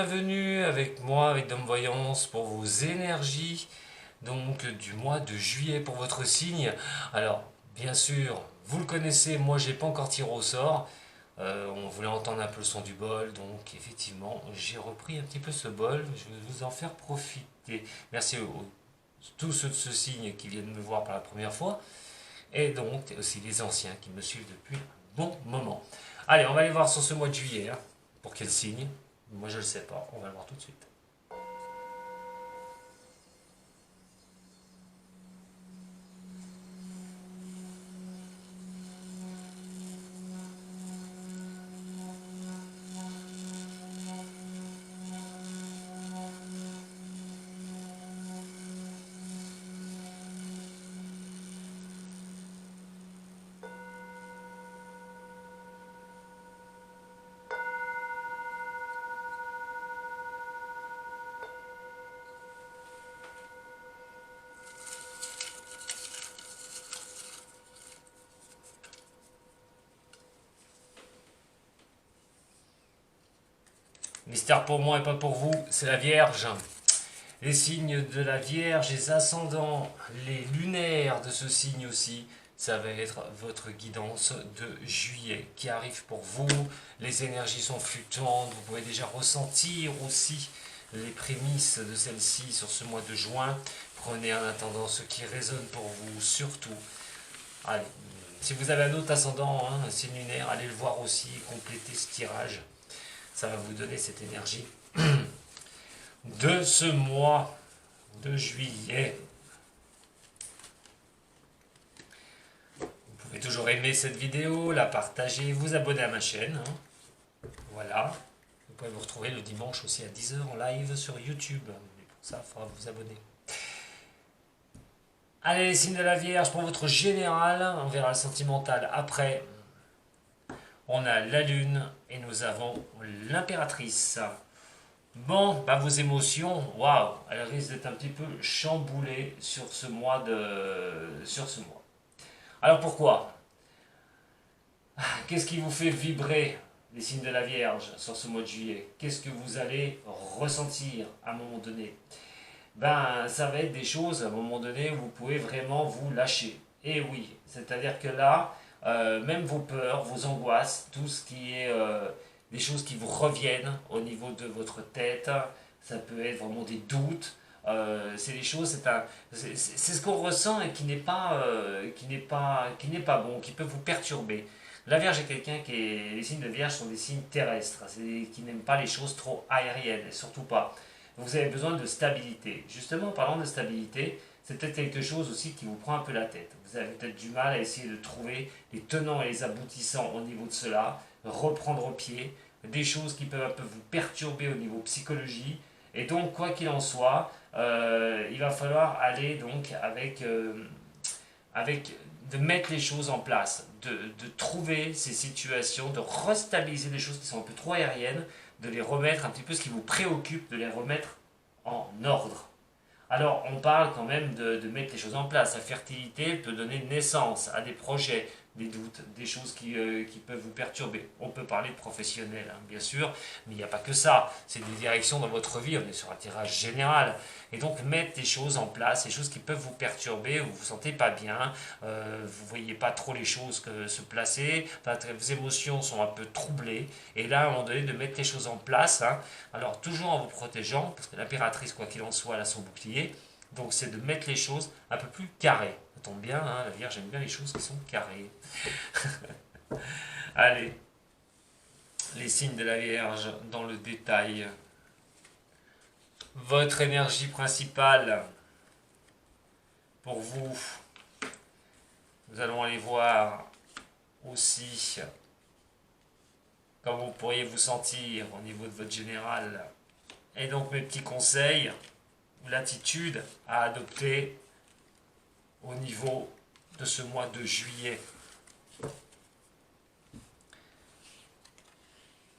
bienvenue avec moi, avec Dom Voyance, pour vos énergies donc du mois de juillet pour votre signe. Alors, bien sûr, vous le connaissez, moi j'ai pas encore tiré au sort. On voulait entendre un peu le son du bol, donc effectivement, j'ai repris un petit peu ce bol. Je vais vous en faire profiter. Merci tous ceux de ce signe qui viennent me voir pour la première fois, et donc aussi les anciens qui me suivent depuis un bon moment. Allez, on va aller voir sur ce mois de juillet, hein. Pour quel signe? Moi je le sais pas, on va le voir tout de suite. Mystère pour moi et pas pour vous, c'est la Vierge. Les signes de la Vierge, les ascendants, les lunaires de ce signe aussi, ça va être votre guidance de juillet qui arrive pour vous. Les énergies sont fluctuantes, vous pouvez déjà ressentir aussi les prémices de celle-ci sur ce mois de juin. Prenez en attendant ce qui résonne pour vous, surtout. Allez, si vous avez un autre ascendant, un signe lunaire, allez le voir aussi, compléter ce tirage. Ça va vous donner cette énergie de ce mois de juillet. Vous pouvez toujours aimer cette vidéo, la partager, vous abonner à ma chaîne, hein. Voilà. Vous pouvez vous retrouver le dimanche aussi à 10 h en live sur YouTube. Mais pour ça, il faudra vous abonner. Allez, les signes de la Vierge pour votre général. On verra le sentimental après. On a la lune et nous avons l'impératrice. Bon, bah vos émotions, waouh, elles risquent d'être un petit peu chamboulées sur ce mois. Alors pourquoi? Qu'est-ce qui vous fait vibrer les signes de la Vierge sur ce mois de juillet? Qu'est-ce que vous allez ressentir à un moment donné? Ben, ça va être des choses à un moment donné où vous pouvez vraiment vous lâcher. Et oui, c'est-à-dire que là, même vos peurs, vos angoisses, tout ce qui est des choses qui vous reviennent au niveau de votre tête, ça peut être vraiment des doutes. C'est des choses, c'est ce qu'on ressent et qui n'est pas bon, qui peut vous perturber. La Vierge est quelqu'un les signes de Vierge sont des signes terrestres, qui n'aiment pas les choses trop aériennes, surtout pas. Vous avez besoin de stabilité. Justement, en parlant de stabilité, c'est peut-être quelque chose aussi qui vous prend un peu la tête. Vous avez peut-être du mal à essayer de trouver les tenants et les aboutissants au niveau de cela, reprendre pied, des choses qui peuvent un peu vous perturber au niveau psychologie. Et donc, quoi qu'il en soit, il va falloir aller donc avec de mettre les choses en place, de trouver ces situations, de restabiliser des choses qui sont un peu trop aériennes, de les remettre un petit peu ce qui vous préoccupe, de les remettre en ordre. Alors, on parle quand même de mettre les choses en place. La fertilité peut donner naissance à des projets, des doutes, des choses qui peuvent vous perturber. On peut parler de professionnels, hein, bien sûr, mais il n'y a pas que ça. C'est des directions dans votre vie, on est sur un tirage général. Et donc, mettre des choses en place, des choses qui peuvent vous perturber, vous ne vous sentez pas bien, vous ne voyez pas trop les choses se placer, vos émotions sont un peu troublées. Et là, à un moment donné, de mettre les choses en place, hein, alors toujours en vous protégeant, parce que l'impératrice, quoi qu'il en soit, elle a son bouclier. Donc c'est de mettre les choses un peu plus carrées. Ça tombe bien, hein, la Vierge aime bien les choses qui sont carrées. Allez, les signes de la Vierge dans le détail. Votre énergie principale pour vous, nous allons aller voir aussi comment vous pourriez vous sentir au niveau de votre général. Et donc mes petits conseils, l'attitude à adopter au niveau de ce mois de juillet.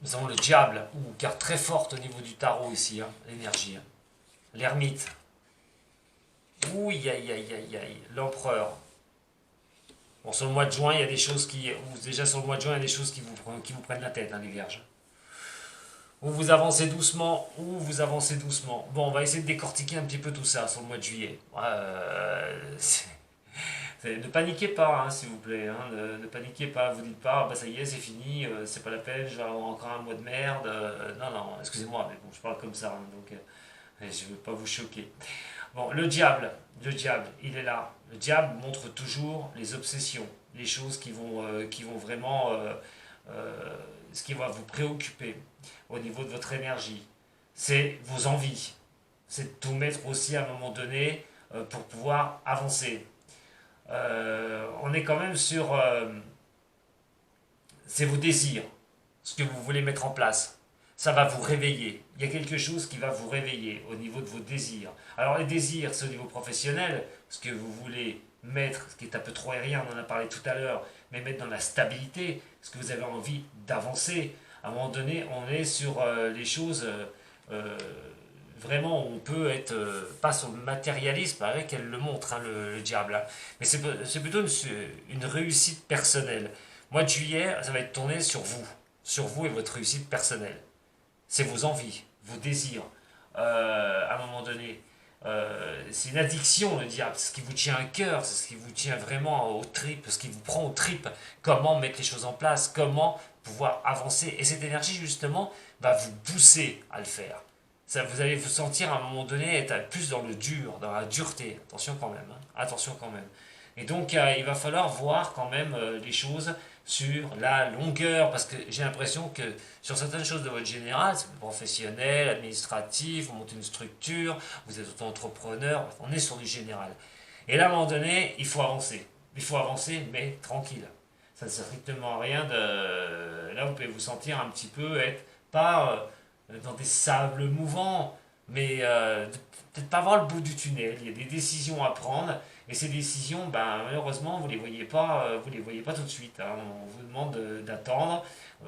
Nous avons le diable, carte très forte au niveau du tarot ici, hein, l'énergie. Hein. L'ermite. Ouh, aïe, aïe, aïe, aïe. L'empereur. Bon, sur le mois de juin, il y a des choses qui... Déjà sur le mois de juin, il y a des choses qui vous prennent la tête, hein, les vierges. ou vous avancez doucement, ou vous avancez doucement. Bon, on va essayer de décortiquer un petit peu tout ça sur le mois de juillet. Ne paniquez pas, hein, s'il vous plaît. Hein, ne paniquez pas. Vous dites pas, ah, bah ça y est, c'est fini, c'est pas la peine, je vais avoir encore un mois de merde. Non, non, excusez-moi, mais bon, je parle comme ça, hein, donc je veux pas vous choquer. Bon, le diable, il est là. Le diable montre toujours les obsessions, les choses qui vont vraiment, ce qui va vous préoccuper au niveau de votre énergie. C'est vos envies. C'est de tout mettre aussi à un moment donné pour pouvoir avancer. On est quand même sur, c'est vos désirs, ce que vous voulez mettre en place. Ça va vous réveiller. Il y a quelque chose qui va vous réveiller au niveau de vos désirs. Alors les désirs, c'est au niveau professionnel, ce que vous voulez mettre, ce qui est un peu trop aérien, on en a parlé tout à l'heure, mais mettre dans la stabilité, ce que vous avez envie d'avancer. À un moment donné, on est sur les choses euh, vraiment où on peut être, pas sur le matérialisme, avec elle le montre, hein, le diable, hein. Mais c'est plutôt une réussite personnelle. Mois de juillet, ça va être tourné sur vous et votre réussite personnelle. C'est vos envies, vos désirs. À un moment donné, c'est une addiction, le diable. C'est ce qui vous tient à cœur, c'est ce qui vous tient vraiment aux tripes, ce qui vous prend aux tripes. Comment mettre les choses en place, comment pouvoir avancer. Et cette énergie, justement, va vous pousser à le faire. Ça, vous allez vous sentir à un moment donné être plus dans le dur, dans la dureté. Attention quand même, hein. Attention quand même. Et donc, il va falloir voir quand même les choses sur la longueur, parce que j'ai l'impression que sur certaines choses de votre général, c'est professionnel, administratif, vous montez une structure, vous êtes auto-entrepreneur, on est sur du général. Et là, à un moment donné, il faut avancer. Il faut avancer, mais tranquille. Ça ne sert strictement à rien de... Là, vous pouvez vous sentir un petit peu être pas dans des sables mouvants, mais peut-être pas voir le bout du tunnel. Il y a des décisions à prendre, et ces décisions, ben, malheureusement, vous les voyez pas tout de suite, hein. On vous demande d'attendre.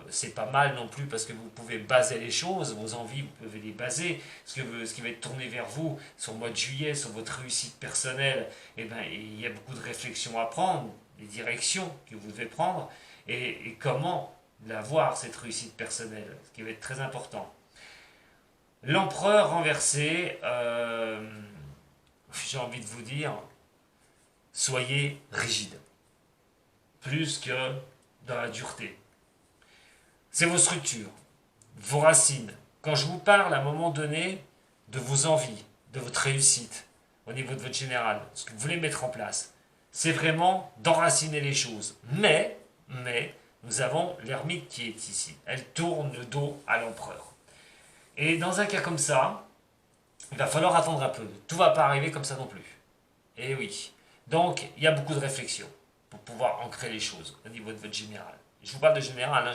C'est pas mal non plus parce que vous pouvez baser les choses, vos envies, vous pouvez les baser. Ce qui va être tourné vers vous sur le mois de juillet, sur votre réussite personnelle, et ben, il y a beaucoup de réflexions à prendre, les directions que vous devez prendre, et comment l'avoir, cette réussite personnelle, ce qui va être très important. L'empereur renversé, j'ai envie de vous dire, soyez rigide, plus que dans la dureté. C'est vos structures, vos racines. Quand je vous parle à un moment donné de vos envies, de votre réussite au niveau de votre général, ce que vous voulez mettre en place, c'est vraiment d'enraciner les choses. Mais, nous avons l'ermite qui est ici. Elle tourne le dos à l'empereur. Et dans un cas comme ça, il va falloir attendre un peu. Tout ne va pas arriver comme ça non plus. Et oui. Donc, il y a beaucoup de réflexion pour pouvoir ancrer les choses au niveau de votre général. Je vous parle de général. Hein,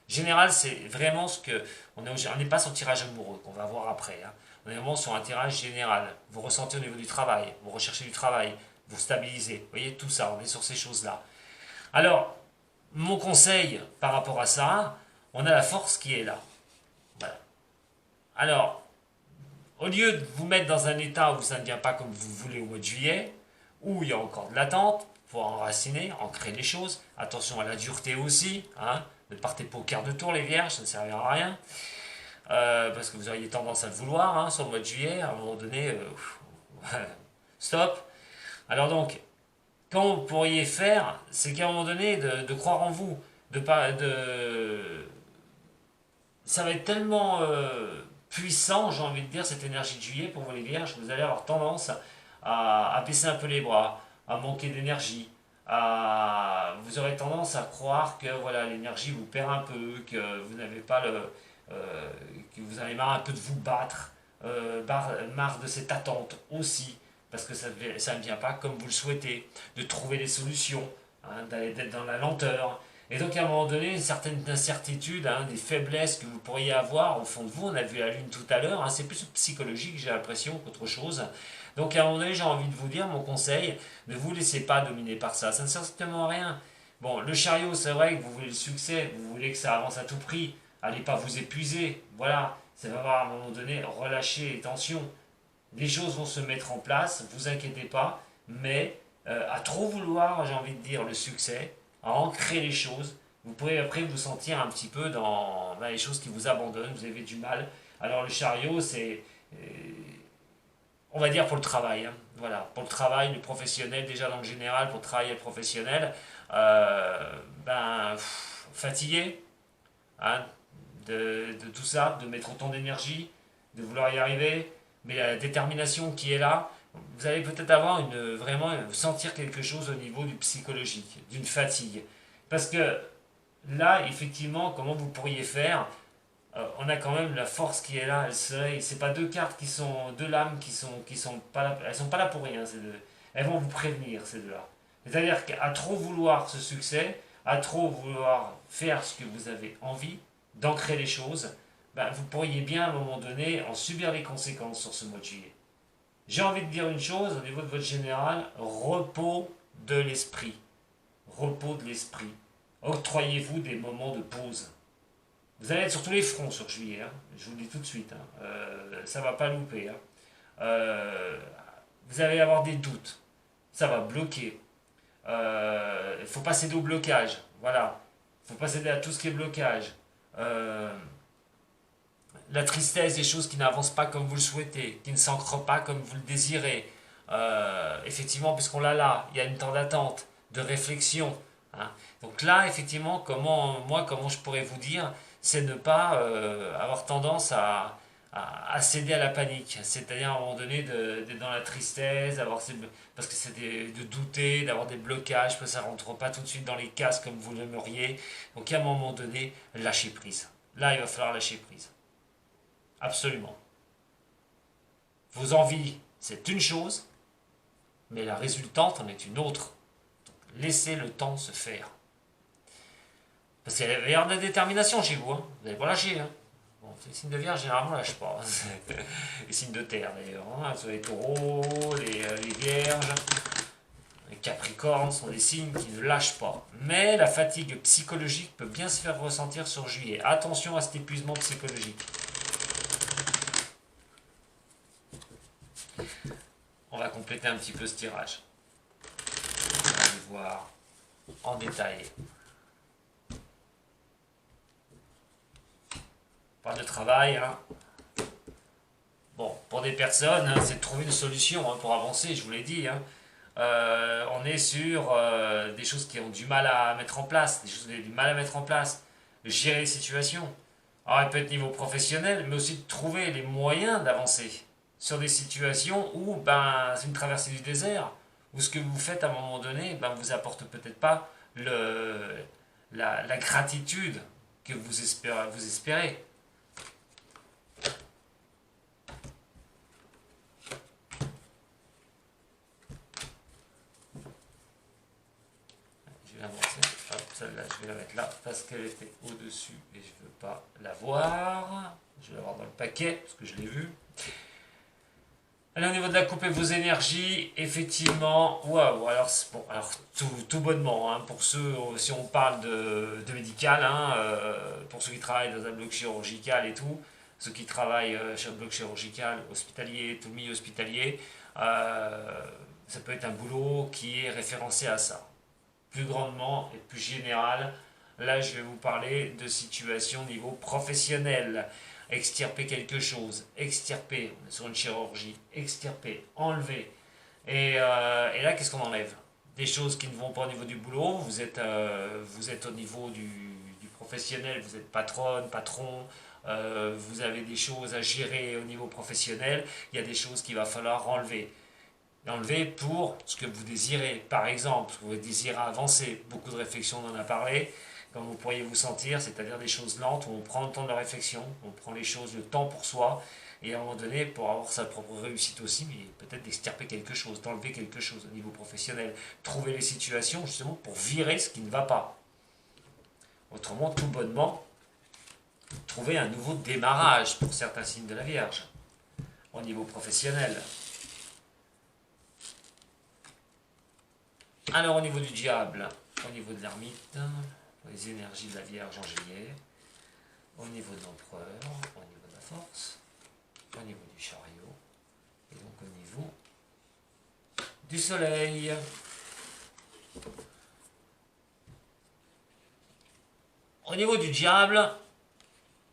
général, c'est vraiment ce que... On n'est pas sur le tirage amoureux qu'on va voir après. Hein. On est vraiment sur un tirage général. Vous ressentez au niveau du travail, vous recherchez du travail, vous stabilisez. Vous voyez, tout ça, on est sur ces choses-là. Alors, mon conseil par rapport à ça, on a la force qui est là. Voilà. Alors, au lieu de vous mettre dans un état où ça ne vient pas comme vous voulez au mois de juillet, où il y a encore de l'attente, pour enraciner, ancrer les choses, attention à la dureté aussi, hein, ne partez pas au quart de tour les vierges, ça ne servira à rien, parce que vous auriez tendance à le vouloir, hein, sur le mois de juillet, à un moment donné, stop. Alors donc, quand vous pourriez faire, c'est qu'à un moment donné, de croire en vous, de pas, de, ça va être tellement puissant, j'ai envie de dire, cette énergie de juillet pour vous les vierges, vous allez avoir tendance à baisser un peu les bras, à manquer d'énergie, vous aurez tendance à croire que voilà, l'énergie vous perd un peu, que vous n'avez pas que vous avez marre un peu de vous battre, marre de cette attente aussi, parce que ça ne vient pas comme vous le souhaitez, de trouver des solutions, hein, d'être dans la lenteur. Et donc à un moment donné, une certaine incertitude, hein, des faiblesses que vous pourriez avoir au fond de vous, on a vu la lune tout à l'heure, hein, c'est plus psychologique j'ai l'impression qu'autre chose. Donc à un moment donné, j'ai envie de vous dire, mon conseil, ne vous laissez pas dominer par ça, ça ne sert strictement à rien. Bon, le chariot, c'est vrai que vous voulez le succès, vous voulez que ça avance à tout prix, allez pas vous épuiser, voilà, ça va avoir à un moment donné, relâcher les tensions. Les choses vont se mettre en place, vous inquiétez pas, mais à trop vouloir, j'ai envie de dire, le succès, à ancrer les choses, Vous pourrez après vous sentir un petit peu dans les choses qui vous abandonnent, vous avez du mal. Alors le chariot, c'est, on va dire pour le travail. Hein. Voilà, pour le travail, le professionnel, déjà dans le général, pour travailler le professionnel, fatigué hein, de tout ça, de mettre autant d'énergie, de vouloir y arriver, mais la détermination qui est là, vous allez peut-être avoir vraiment sentir quelque chose au niveau du psychologique, d'une fatigue. Parce que là, effectivement, comment vous pourriez faire on a quand même la force qui est là, le soleil. C'est pas deux cartes qui sont deux lames qui sont pas là, elles sont pas là pour rien. Ces deux. Elles vont vous prévenir ces deux-là. C'est-à-dire qu'à trop vouloir ce succès, à trop vouloir faire ce que vous avez envie, d'ancrer les choses, vous pourriez bien à un moment donné en subir les conséquences sur ce mois de juillet. J'ai envie de dire une chose au niveau de votre général, repos de l'esprit. Repos de l'esprit. Octroyez-vous des moments de pause. Vous allez être sur tous les fronts sur juillet, hein. Je vous le dis tout de suite, hein. Ça va pas louper. Hein. Vous allez avoir des doutes, ça va bloquer. Il faut pas céder au blocage, voilà. Il faut pas céder à tout ce qui est blocage. La tristesse des choses qui n'avancent pas comme vous le souhaitez, qui ne s'ancrent pas comme vous le désirez. Effectivement, puisqu'on l'a là, il y a une temps d'attente, de réflexion. Hein. Donc là, effectivement, comment je pourrais vous dire, c'est ne pas avoir tendance à céder à la panique. C'est-à-dire à un moment donné d'être dans la tristesse, parce que c'est de douter, d'avoir des blocages, parce que ça ne rentre pas tout de suite dans les cases comme vous l'aimeriez. Donc à un moment donné, lâcher prise. Là, il va falloir lâcher prise. Absolument. Vos envies, c'est une chose, mais la résultante en est une autre. Donc, laissez le temps se faire. Parce qu'il va y avoir de la détermination chez vous. Hein. Vous n'allez pas lâcher. Hein. Bon, les signes de vierge, généralement, ne lâchent pas. Les signes de terre, d'ailleurs. Hein. Les taureaux, les vierges, les capricornes sont des signes qui ne lâchent pas. Mais la fatigue psychologique peut bien se faire ressentir sur juillet. Attention à cet épuisement psychologique. On va compléter un petit peu ce tirage. On va aller voir en détail. On parle de travail. Hein. Bon, pour des personnes, hein, c'est de trouver une solution hein, pour avancer, je vous l'ai dit. Hein. On est sur des choses qui ont du mal à mettre en place, des choses qui ont du mal à mettre en place, gérer les situations. Alors, elle peut être niveau professionnel, mais aussi de trouver les moyens d'avancer sur des situations où c'est une traversée du désert, où ce que vous faites à un moment donné vous apporte peut-être pas la gratitude que vous espérez. Je vais avancer. Hop, celle-là, je vais la mettre là parce qu'elle était au-dessus et je ne veux pas la voir. Je vais la voir dans le paquet parce que je l'ai vu. Allez, au niveau de la coupe et vos énergies, effectivement, waouh, alors, bon, alors tout bonnement, hein, pour ceux, si on parle de médical, hein, pour ceux qui travaillent dans un bloc chirurgical et tout, ceux qui travaillent chez un bloc chirurgical, hospitalier, tout le milieu hospitalier, ça peut être un boulot qui est référencé à ça. Plus grandement et plus général, là je vais vous parler de situations au niveau professionnel. Extirper quelque chose, extirper, on est sur une chirurgie, extirper, enlever. Et là, qu'est-ce qu'on enlève? Des choses qui ne vont pas au niveau du boulot, vous êtes au niveau du professionnel, vous êtes patronne, patron, vous avez des choses à gérer au niveau professionnel, il y a des choses qu'il va falloir enlever. Enlever pour ce que vous désirez. Par exemple, vous désirez avancer, beaucoup de réflexions, on en a parlé, comme vous pourriez vous sentir, c'est-à-dire des choses lentes où on prend le temps de la réflexion, on prend les choses, le temps pour soi, et à un moment donné, pour avoir sa propre réussite aussi, mais peut-être d'extirper quelque chose, d'enlever quelque chose au niveau professionnel, trouver les situations justement pour virer ce qui ne va pas. Autrement, tout bonnement, trouver un nouveau démarrage pour certains signes de la Vierge, au niveau professionnel. Alors au niveau du diable, au niveau de l'ermite, les énergies de la Vierge en juillet, au niveau de l'empereur, au niveau de la force, au niveau du chariot, et donc au niveau du soleil. Au niveau du diable,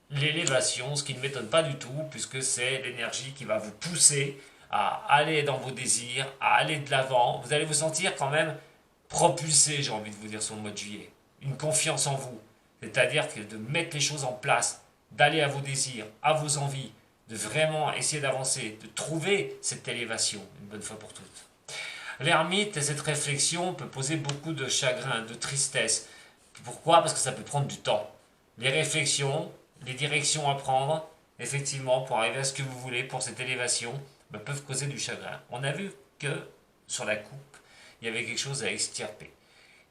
l'élévation, ce qui ne m'étonne pas du tout, puisque c'est l'énergie qui va vous pousser à aller dans vos désirs, à aller de l'avant. Vous allez vous sentir quand même propulsé, j'ai envie de vous dire, sur le mois de juillet. Une confiance en vous. C'est-à-dire que de mettre les choses en place, d'aller à vos désirs, à vos envies, de vraiment essayer d'avancer, de trouver cette élévation, une bonne fois pour toutes. L'ermite et cette réflexion peut poser beaucoup de chagrin, de tristesse. Pourquoi? Parce que ça peut prendre du temps. Les réflexions, les directions à prendre, effectivement, pour arriver à ce que vous voulez, pour cette élévation, peuvent causer du chagrin. On a vu que sur la coupe, il y avait quelque chose à extirper.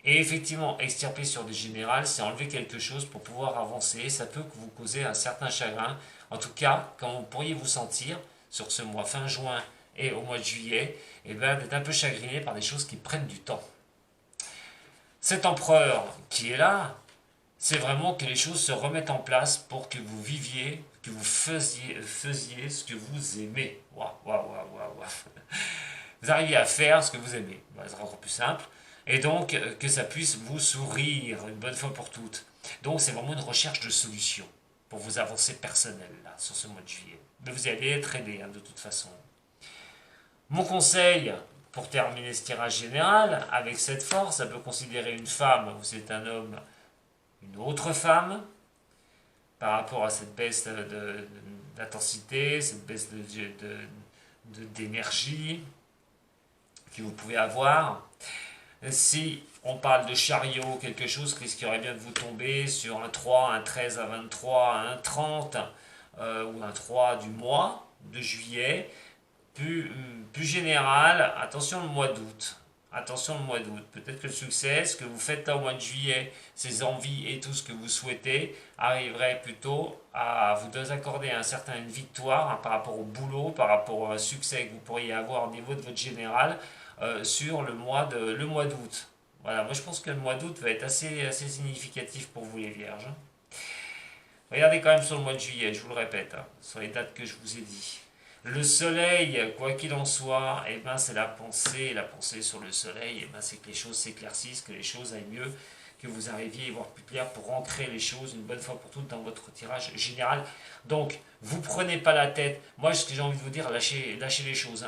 Et effectivement, extirper sur des générales, c'est enlever quelque chose pour pouvoir avancer. Ça peut vous causer un certain chagrin. En tout cas, quand vous pourriez vous sentir, sur ce mois fin juin et au mois de juillet, d'être un peu chagriné par des choses qui prennent du temps. Cet empereur qui est là, c'est vraiment que les choses se remettent en place pour que vous viviez, que vous faisiez ce que vous aimez. Waouh, waouh, waouh, waouh. Vous arriviez à faire ce que vous aimez. Ça sera encore plus simple. Et donc, que ça puisse vous sourire une bonne fois pour toutes. Donc, c'est vraiment une recherche de solutions pour vos avancées personnelles, là, sur ce mois de juillet. Mais vous allez être aidé, de toute façon. Mon conseil, pour terminer ce tirage général, avec cette force, ça peut considérer une femme ou c'est un homme, une autre femme, par rapport à cette baisse d'intensité, cette baisse d'énergie que vous pouvez avoir. Si on parle de chariot, quelque chose risquerait bien de vous tomber sur un 3, un 13 à 23, un 30 ou un 3 du mois de juillet. Plus général, attention le mois d'août. Attention le mois d'août. Peut-être que le succès, ce que vous faites là au mois de juillet, ces envies et tout ce que vous souhaitez, arriverait plutôt à vous accorder une victoire par rapport au boulot, par rapport au succès que vous pourriez avoir au niveau de votre général sur le mois d'août. Voilà, moi je pense que le mois d'août va être assez significatif pour vous les vierges. Regardez quand même sur le mois de juillet, je vous le répète, sur les dates que je vous ai dit. Le soleil, quoi qu'il en soit, c'est la pensée. La pensée sur le soleil, c'est que les choses s'éclaircissent, que les choses aillent mieux, que vous arriviez à y voir plus clair pour ancrer les choses une bonne fois pour toutes dans votre tirage général. Donc, vous prenez pas la tête. Moi, ce que j'ai envie de vous dire, lâchez les choses.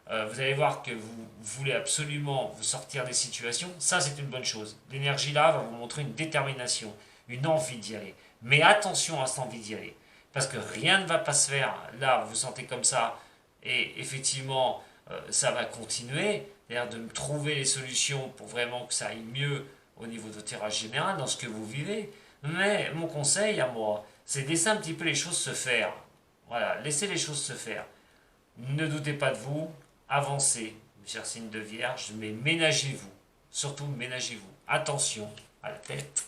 Vous allez voir que vous voulez absolument vous sortir des situations. Ça, c'est une bonne chose. L'énergie là va vous montrer une détermination, une envie d'y aller. Mais attention à cette envie d'y aller. Parce que rien ne va pas se faire. Là, vous vous sentez comme ça. Et effectivement, ça va continuer. C'est-à-dire de trouver les solutions pour vraiment que ça aille mieux au niveau de tirage général dans ce que vous vivez. Mais mon conseil à moi, c'est de laisser un petit peu les choses se faire. Voilà, laissez les choses se faire. Ne doutez pas de vous. Avancez, mes chers signes de Vierge, mais ménagez-vous. Surtout, ménagez-vous. Attention à la tête.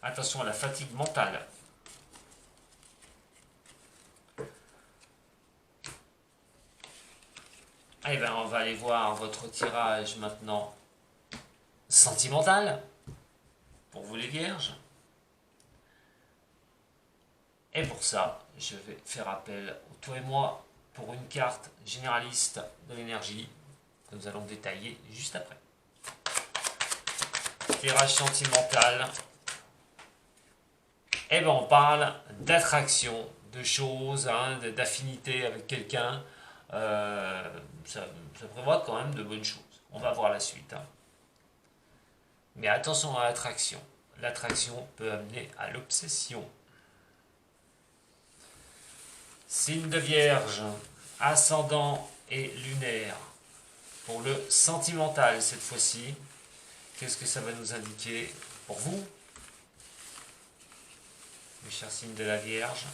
Attention à la fatigue mentale. On va aller voir votre tirage maintenant sentimental pour vous les vierges. Et pour ça, je vais faire appel au toi et moi pour une carte généraliste de l'énergie que nous allons détailler juste après. Tirage sentimental. On parle d'attraction, de choses, d'affinité avec quelqu'un. Ça prévoit quand même de bonnes choses. On va voir la suite. Mais attention à l'attraction. L'attraction peut amener à l'obsession. Signe de Vierge, ascendant et lunaire. Pour le sentimental cette fois-ci, qu'est-ce que ça va nous indiquer pour vous, mes chers signes de la Vierge?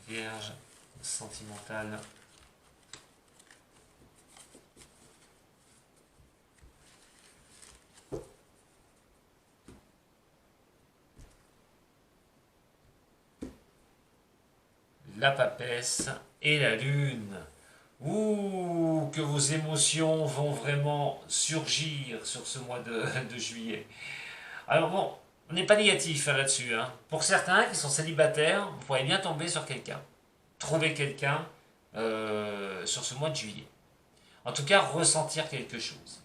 Vierge, sentimentale. La papesse et la lune. Ouh, que vos émotions vont vraiment surgir sur ce mois de juillet. Alors bon, on n'est pas négatif là-dessus. Pour certains qui sont célibataires, vous pourrez bien tomber sur quelqu'un. Trouver quelqu'un sur ce mois de juillet. En tout cas, ressentir quelque chose.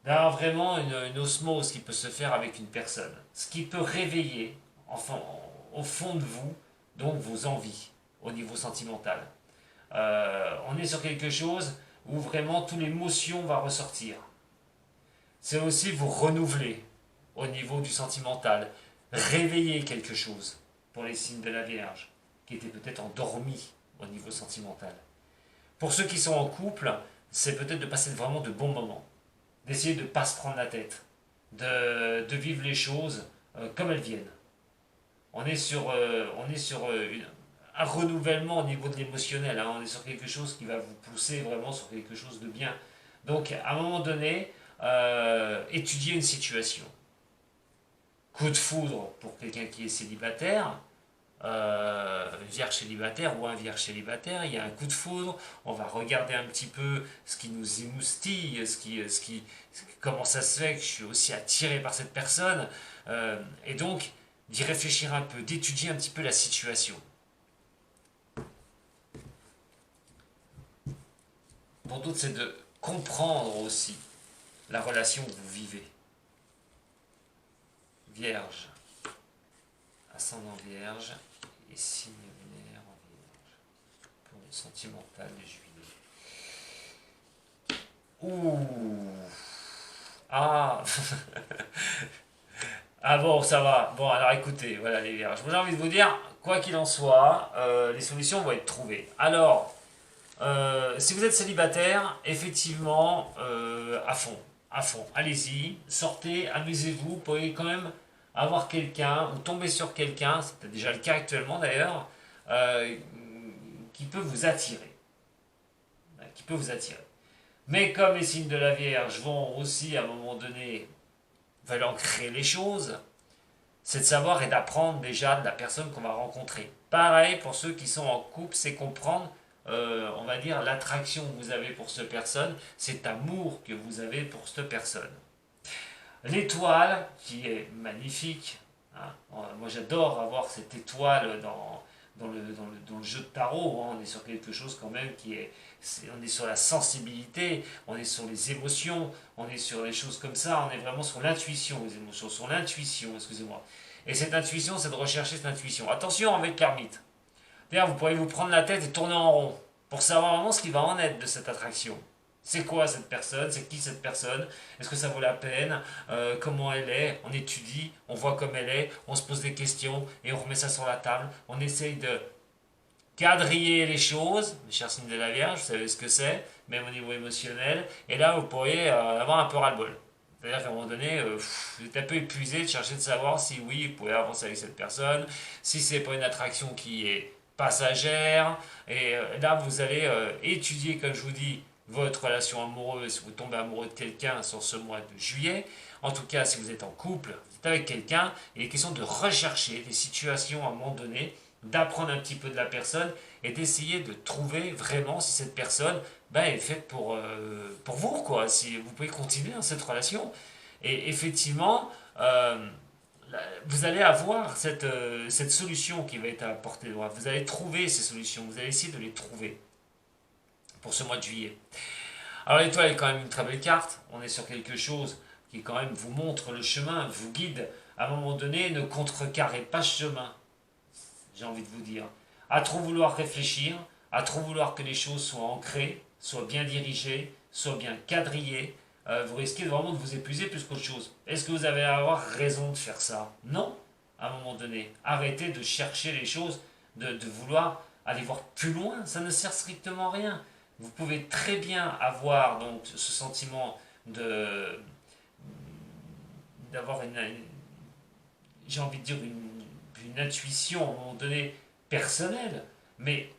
D'avoir vraiment une osmose qui peut se faire avec une personne. Ce qui peut réveiller, enfin, au fond de vous, donc vos envies au niveau sentimental. On est sur quelque chose où vraiment toute l'émotion va ressortir. C'est aussi vous renouveler au niveau du sentimental, réveiller quelque chose pour les signes de la Vierge, qui étaient peut-être endormis au niveau sentimental. Pour ceux qui sont en couple, c'est peut-être de passer vraiment de bons moments, d'essayer de ne pas se prendre la tête, de vivre les choses comme elles viennent. On est sur un renouvellement au niveau de l'émotionnel, hein. On est sur quelque chose qui va vous pousser vraiment sur quelque chose de bien. Donc, à un moment donné, étudier une situation. Coup de foudre pour quelqu'un qui est célibataire, vierge célibataire ou un vierge célibataire, il y a un coup de foudre, on va regarder un petit peu ce qui nous émoustille, comment ça se fait que je suis aussi attiré par cette personne, et donc d'y réfléchir un peu, d'étudier un petit peu la situation. Pour d'autres, c'est de comprendre aussi la relation que vous vivez. Vierge, ascendant Vierge et signe lunaire en Vierge pour le sentimental de juillet. Ouh. Ah. Ah bon, ça va. Bon, alors écoutez, voilà les Vierges. J'ai envie de vous dire, quoi qu'il en soit, les solutions vont être trouvées. Alors, si vous êtes célibataire, effectivement, à fond, allez-y, sortez, amusez-vous, vous pouvez quand même avoir quelqu'un, ou tomber sur quelqu'un, c'est déjà le cas actuellement d'ailleurs, euh, qui peut vous attirer. Qui peut vous attirer. Mais comme les signes de la Vierge vont aussi, à un moment donné, veulent ancrer les choses, c'est de savoir et d'apprendre déjà de la personne qu'on va rencontrer. Pareil pour ceux qui sont en couple, c'est comprendre, on va dire, l'attraction que vous avez pour cette personne, cet amour que vous avez pour cette personne. L'étoile, qui est magnifique, hein, moi j'adore avoir cette étoile dans le jeu de tarot, hein. On est sur quelque chose quand même on est sur la sensibilité, on est sur les émotions, on est sur les choses comme ça, on est vraiment sur l'intuition, les émotions, sur l'intuition, excusez-moi. Et cette intuition, c'est de rechercher cette intuition. Attention avec l'ermite. D'ailleurs, vous pourriez vous prendre la tête et tourner en rond pour savoir vraiment ce qui va en être de cette attraction. C'est quoi cette personne? C'est qui cette personne? Est-ce que ça vaut la peine? Comment elle est? On étudie, on voit comme elle est, on se pose des questions et on remet ça sur la table. On essaye de quadriller les choses, mes chers signes de la Vierge, vous savez ce que c'est, même au niveau émotionnel. Et là, vous pourriez avoir un peu ras-le-bol. C'est-à-dire qu'à un moment donné, vous êtes un peu épuisé de chercher de savoir si oui, vous pouvez avancer avec cette personne, si c'est pas une attraction qui est passagère. Et là, vous allez étudier, comme je vous dis, votre relation amoureuse, si vous tombez amoureux de quelqu'un sur ce mois de juillet. En tout cas, si vous êtes en couple, vous êtes avec quelqu'un, il est question de rechercher des situations à un moment donné, d'apprendre un petit peu de la personne et d'essayer de trouver vraiment si cette personne est faite pour vous, quoi. Si vous pouvez continuer dans cette relation. Et effectivement, vous allez avoir cette solution qui va être à portée de droite. Vous allez trouver ces solutions, vous allez essayer de les trouver pour ce mois de juillet. Alors l'étoile est quand même une très belle carte, on est sur quelque chose qui quand même vous montre le chemin, vous guide. À un moment donné, ne contrecarrez pas ce chemin, j'ai envie de vous dire. À trop vouloir réfléchir, à trop vouloir que les choses soient ancrées, soient bien dirigées, soient bien quadrillées, vous risquez vraiment de vous épuiser plus qu'autre chose. Est-ce que vous avez à avoir raison de faire ça? Non, à un moment donné. Arrêtez de chercher les choses, de vouloir aller voir plus loin, ça ne sert strictement à rien. Vous pouvez très bien avoir donc ce sentiment d'avoir j'ai envie de dire une intuition à un moment donné personnelle, mais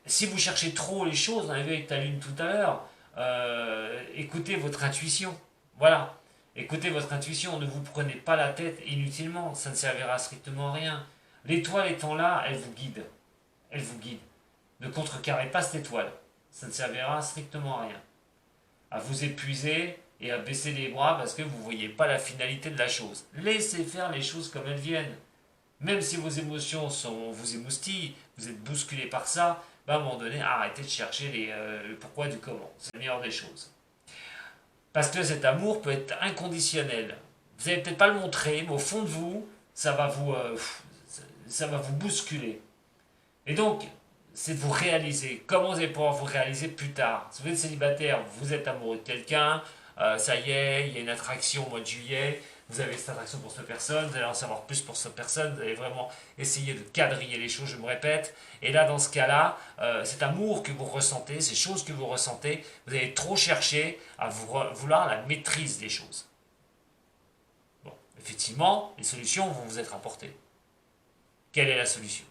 si vous cherchez trop les choses, on avait vu avec ta lune tout à l'heure, écoutez votre intuition. Voilà. Écoutez votre intuition, ne vous prenez pas la tête inutilement, ça ne servira strictement à rien. L'étoile étant là, elle vous guide. Elle vous guide. Ne contrecarrez pas cette étoile. Ça ne servira strictement à rien. À vous épuiser et à baisser les bras parce que vous ne voyez pas la finalité de la chose. Laissez faire les choses comme elles viennent. Même si vos émotions vous émoustillent, vous êtes bousculé par ça, à un moment donné, arrêtez de chercher le pourquoi du comment. C'est la meilleure des choses. Parce que cet amour peut être inconditionnel. Vous n'allez peut-être pas le montrer, mais au fond de vous, ça va vous bousculer. Et donc, c'est de vous réaliser. Comment vous allez pouvoir vous réaliser plus tard? Si vous êtes célibataire, vous êtes amoureux de quelqu'un, ça y est, il y a une attraction au mois de juillet, vous avez cette attraction pour cette personne, vous allez en savoir plus pour cette personne, vous allez vraiment essayer de quadriller les choses, je me répète. Et là, dans ce cas-là, cet amour que vous ressentez, ces choses que vous ressentez, vous allez trop chercher à vouloir la maîtrise des choses. Bon, effectivement, les solutions vont vous être apportées. Quelle est la solution?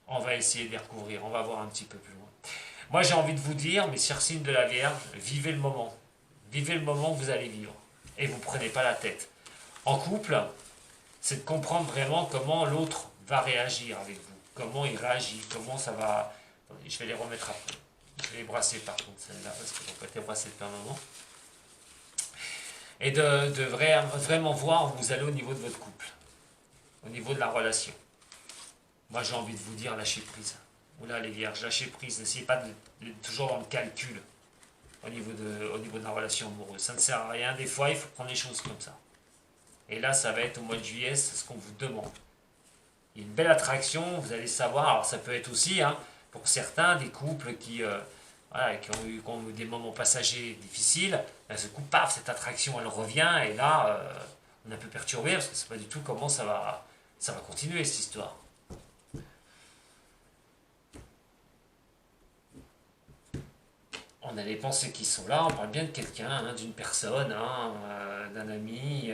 On va essayer de les recouvrir, on va voir un petit peu plus loin. Moi, j'ai envie de vous dire, mes chers signes de la Vierge, vivez le moment. Vivez le moment que vous allez vivre. Et vous ne prenez pas la tête. En couple, c'est de comprendre vraiment comment l'autre va réagir avec vous. Comment il réagit, comment ça va... Attendez, je vais les remettre après. Je vais les brasser par contre, celle-là, parce qu'elles n'ont pas été brassées depuis un moment. Et de vraiment voir où vous allez au niveau de votre couple. Au niveau de la relation. Moi, j'ai envie de vous dire, lâchez prise. Oula, les vierges, lâchez prise. N'essayez pas de toujours dans le calcul au niveau de la relation amoureuse. Ça ne sert à rien. Des fois, il faut prendre les choses comme ça. Et là, ça va être au mois de juillet, c'est ce qu'on vous demande. Il y a une belle attraction, vous allez savoir. Alors, ça peut être aussi, pour certains, des couples qui ont eu des moments passagers difficiles. D'un seul coup, paf, cette attraction, elle revient. Et là, on est un peu perturbé parce que c'est pas du tout comment ça va continuer, cette histoire. On a les pensées qui sont là, on parle bien de quelqu'un, d'une personne, d'un ami,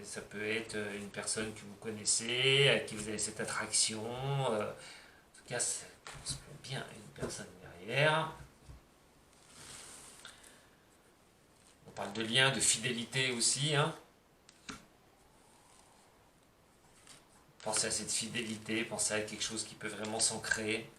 ça peut être une personne que vous connaissez, à qui vous avez cette attraction, en tout cas, ça correspond bien à une personne derrière. On parle de lien, de fidélité aussi. Pensez à cette fidélité, pensez à quelque chose qui peut vraiment s'ancrer.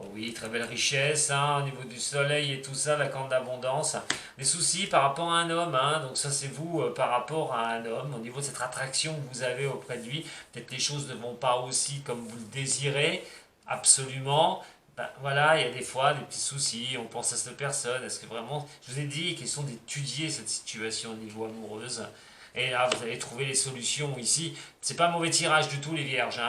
Oh oui, très belle richesse, au niveau du soleil et tout ça, la corne d'abondance. Des soucis par rapport à un homme, donc ça c'est vous par rapport à un homme, au niveau de cette attraction que vous avez auprès de lui. Peut-être les choses ne vont pas aussi comme vous le désirez, absolument. Ben, voilà, il y a des fois des petits soucis, on pense à cette personne. Est-ce que vraiment, je vous ai dit, question d'étudier cette situation au niveau amoureuse. Et là, vous allez trouver les solutions ici. C'est pas un mauvais tirage du tout, les vierges,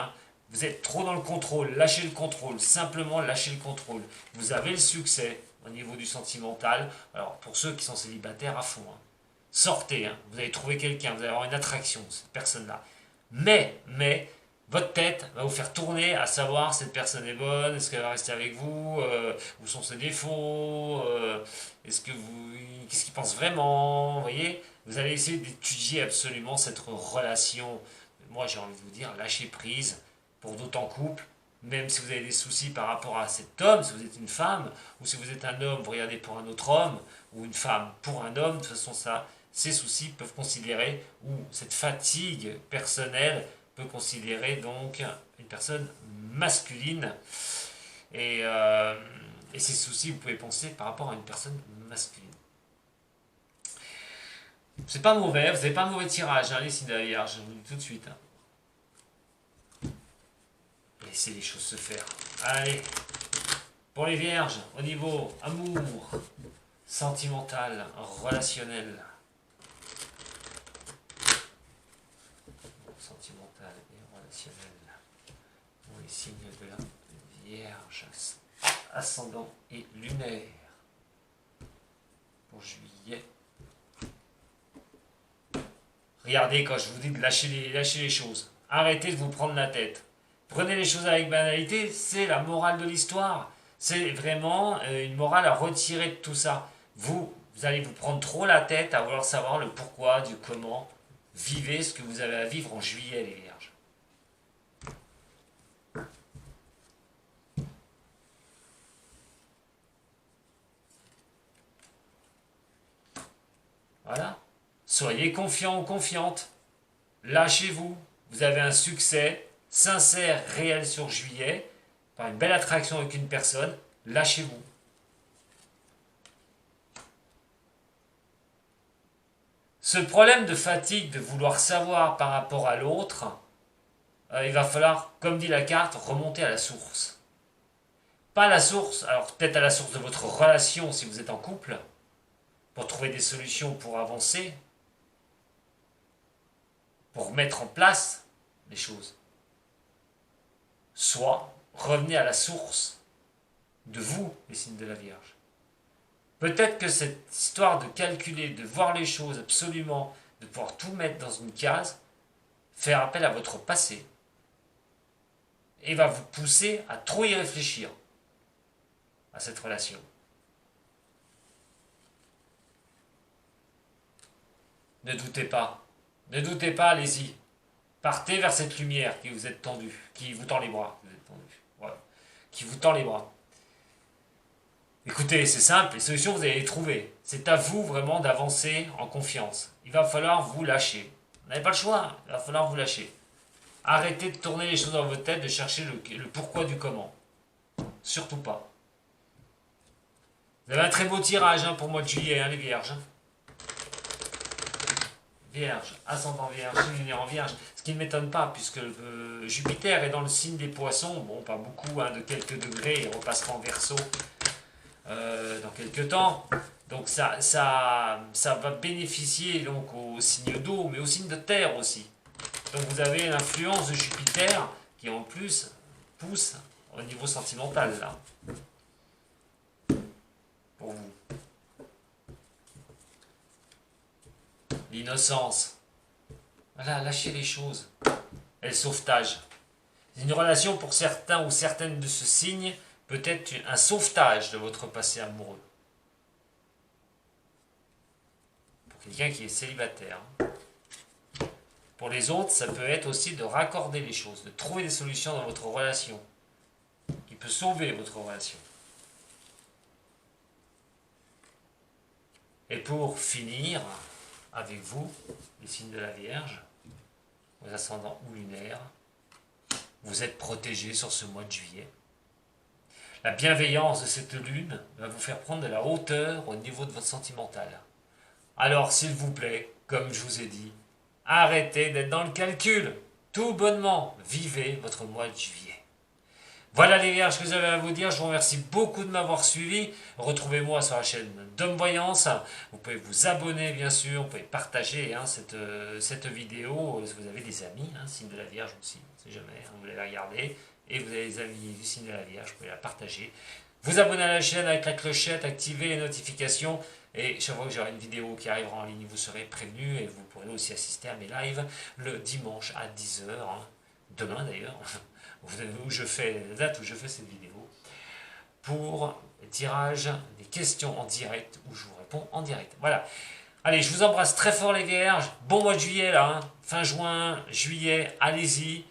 Vous êtes trop dans le contrôle, lâchez le contrôle, simplement lâchez le contrôle. Vous avez le succès au niveau du sentimental. Alors pour ceux qui sont célibataires, à fond. Sortez, vous allez trouver quelqu'un, vous allez avoir une attraction, cette personne-là. Mais, votre tête va vous faire tourner à savoir si cette personne est bonne, est-ce qu'elle va rester avec vous, où sont ses défauts, qu'est-ce qu'il pense vraiment, vous voyez? Vous allez essayer d'étudier absolument cette relation. Moi j'ai envie de vous dire, lâchez prise. Pour d'autres en couple, même si vous avez des soucis par rapport à cet homme, si vous êtes une femme, ou si vous êtes un homme, vous regardez pour un autre homme, ou une femme pour un homme, de toute façon ces soucis peuvent considérer, ou cette fatigue personnelle peut considérer donc une personne masculine, et ces soucis vous pouvez penser par rapport à une personne masculine. C'est pas mauvais, vous n'avez pas un mauvais tirage, les signes de la Vierge, je vous le dis tout de suite. Laissez les choses se faire. Allez, pour les vierges, au niveau amour, sentimental, relationnel. Sentimental et relationnel. Pour les signes de la Vierge, ascendant et lunaire. Pour juillet. Regardez quand je vous dis de lâcher les choses. Arrêtez de vous prendre la tête. Prenez les choses avec banalité, c'est la morale de l'histoire. C'est vraiment une morale à retirer de tout ça. Vous allez vous prendre trop la tête à vouloir savoir le pourquoi, du comment. Vivez ce que vous avez à vivre en juillet, les vierges. Voilà. Soyez confiants ou confiantes. Lâchez-vous. Vous avez un succès sincère, réel sur juillet, par une belle attraction avec une personne, lâchez-vous. Ce problème de fatigue, de vouloir savoir par rapport à l'autre, il va falloir, comme dit la carte, remonter à la source. Pas à la source, alors peut-être à la source de votre relation si vous êtes en couple, pour trouver des solutions pour avancer, pour mettre en place les choses. Soit revenez à la source de vous, les signes de la Vierge. Peut-être que cette histoire de calculer, de voir les choses absolument, de pouvoir tout mettre dans une case, faire appel à votre passé et va vous pousser à trop y réfléchir à cette relation. Ne doutez pas, allez-y. Partez vers cette lumière qui vous est tendue, qui vous tend les bras. Voilà. Qui vous tend les bras. Écoutez, c'est simple, les solutions vous allez les trouver. C'est à vous vraiment d'avancer en confiance. Il va falloir vous lâcher. Vous n'avez pas le choix, il va falloir vous lâcher. Arrêtez de tourner les choses dans votre tête, de chercher le pourquoi du comment. Surtout pas. Vous avez un très beau tirage pour le mois de juillet, les vierges. Vierge, ascendant vierge, lunaire en vierge, ce qui ne m'étonne pas puisque Jupiter est dans le signe des poissons, bon pas beaucoup, de quelques degrés, il repassera en Verseau dans quelques temps, donc ça va bénéficier donc au signe d'eau, mais au signe de terre aussi. Donc vous avez l'influence de Jupiter qui en plus pousse au niveau sentimental là, pour vous. L'innocence. Voilà, lâchez les choses. Et le sauvetage. Une relation pour certains ou certaines de ce signe peut être un sauvetage de votre passé amoureux. Pour quelqu'un qui est célibataire. Pour les autres, ça peut être aussi de raccorder les choses, de trouver des solutions dans votre relation, qui peut sauver votre relation. Et pour finir avec vous, les signes de la Vierge, vos ascendants ou lunaires, vous êtes protégés sur ce mois de juillet. La bienveillance de cette lune va vous faire prendre de la hauteur au niveau de votre sentimental. Alors, s'il vous plaît, comme je vous ai dit, arrêtez d'être dans le calcul. Tout bonnement, vivez votre mois de juillet. Voilà les vierges que j'avais à vous dire. Je vous remercie beaucoup de m'avoir suivi. Retrouvez-moi sur la chaîne Dom Voyance. Vous pouvez vous abonner bien sûr. Vous pouvez partager cette vidéo. Si vous avez des amis, signe de la Vierge aussi. On ne sait jamais. Vous voulez la regarder. Et vous avez des amis du signe de la Vierge. Vous pouvez la partager. Vous abonner à la chaîne avec la clochette. Activez les notifications. Et chaque fois que j'aurai une vidéo qui arrivera en ligne, vous serez prévenu. Et vous pourrez aussi assister à mes lives le dimanche à 10 h. Demain d'ailleurs. Où je fais la date où je fais cette vidéo pour le tirage des questions en direct où je vous réponds en direct. Voilà. Allez, je vous embrasse très fort les vierges. Bon mois de juillet là, fin juin, juillet, allez-y.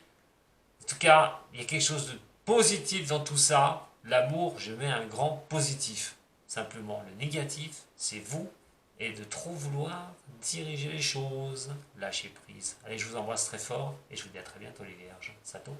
En tout cas, il y a quelque chose de positif dans tout ça. L'amour, je mets un grand positif. Simplement, le négatif, c'est vous et de trop vouloir diriger les choses. Lâchez prise. Allez, je vous embrasse très fort et je vous dis à très bientôt les vierges. Sato.